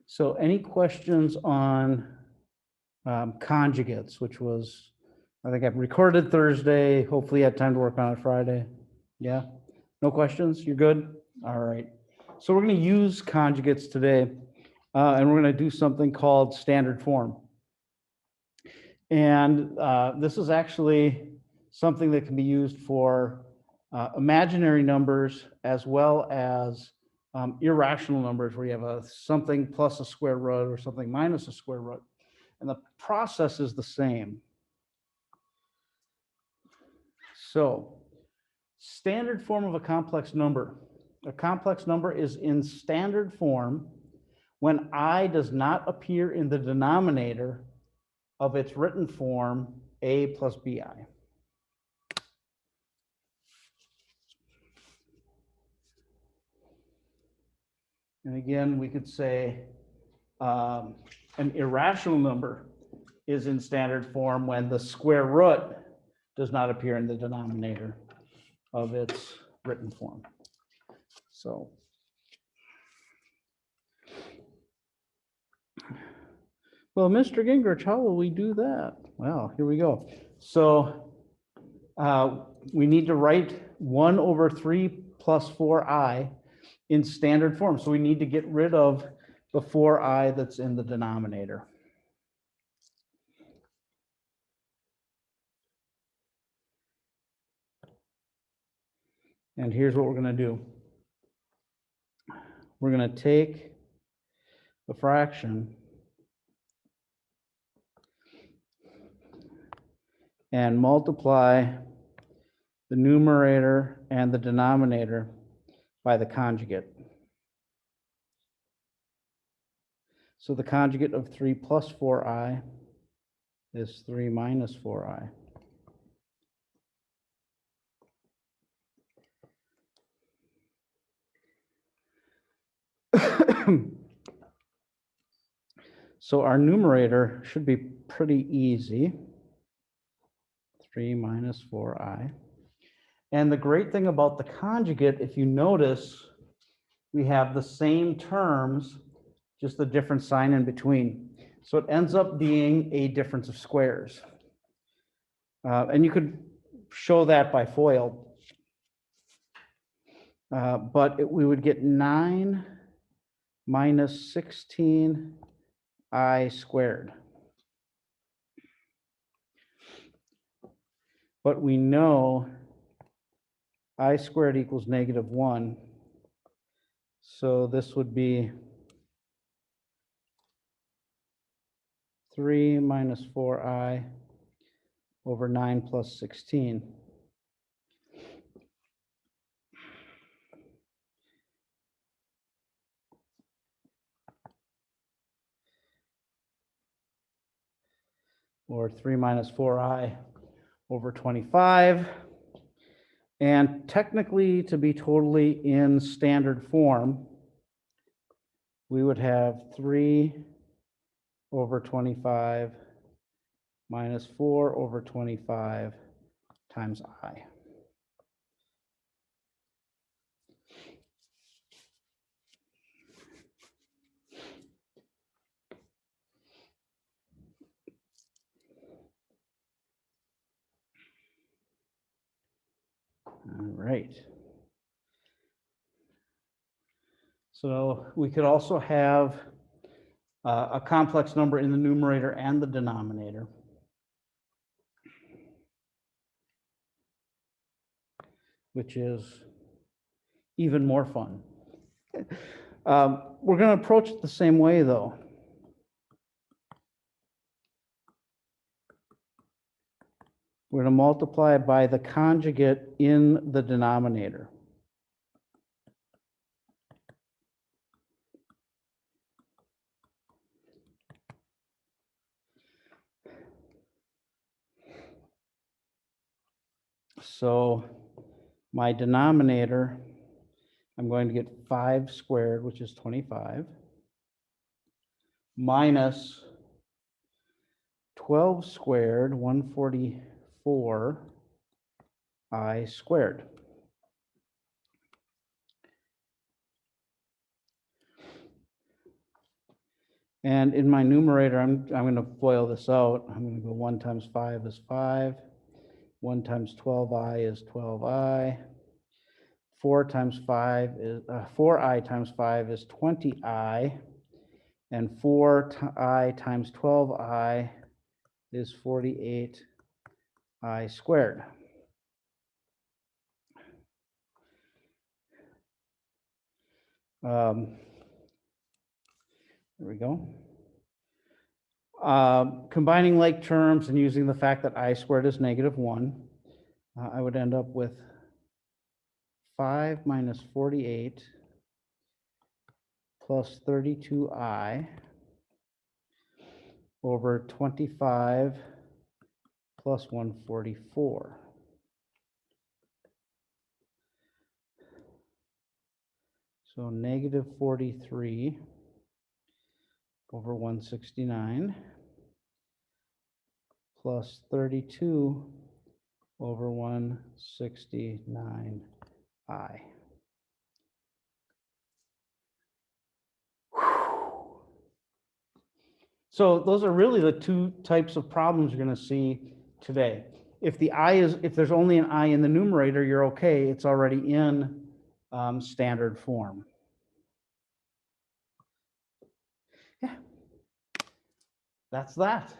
So any questions on conjugates, which was, I think I've recorded Thursday, hopefully you had time to work on it Friday. Yeah, no questions? You're good? All right. So we're going to use conjugates today, and we're going to do something called standard form. And this is actually something that can be used for imaginary numbers as well as irrational numbers where you have a something plus a square root or something minus a square root. And the process is the same. So, standard form of a complex number. A complex number is in standard form when I does not appear in the denominator of its written form, a plus bi. And again, we could say an irrational number is in standard form when the square root does not appear in the denominator of its written form. So, well, Mr. Gingrich, how will we do that? Well, here we go. So we need to write 1 over 3 plus 4i in standard form. So we need to get rid of the 4i that's in the denominator. And here's what we're going to do. We're going to take the fraction and multiply the numerator and the denominator by the conjugate. So the conjugate of 3 plus 4i is 3 minus 4i. So our numerator should be pretty easy. 3 minus 4i. And the great thing about the conjugate, if you notice, we have the same terms, just the different sign in between. So it ends up being a difference of squares. And you could show that by FOIL. But we would get 9 minus 16i squared. But we know I squared equals -1. So this would be 3 minus 4i over 9 plus 16. Or 3 minus 4i over 25. And technically, to be totally in standard form, we would have 3 over 25 minus 4 over 25 times I. All right. So we could also have a complex number in the numerator and the denominator. Which is even more fun. We're going to approach it the same way, though. We're going to multiply by the conjugate in the denominator. So my denominator, I'm going to get 5 squared, which is 25, minus 12 squared, 144 I squared. And in my numerator, I'm going to FOIL this out. I'm going to go 1 times 5 is 5. 1 times 12i is 12i. 4 times 5 is 4i times 5 is 20i. And 4i times 12i is 48i squared. There we go. Combining like terms and using the fact that I squared is -1, I would end up with 5 minus 48 plus 32i over 25 plus 144. So -43 over 169 plus 32 over 169i. So those are really the two types of problems you're going to see today. If there's only an I in the numerator, you're okay. It's already in standard form. Yeah, that's that.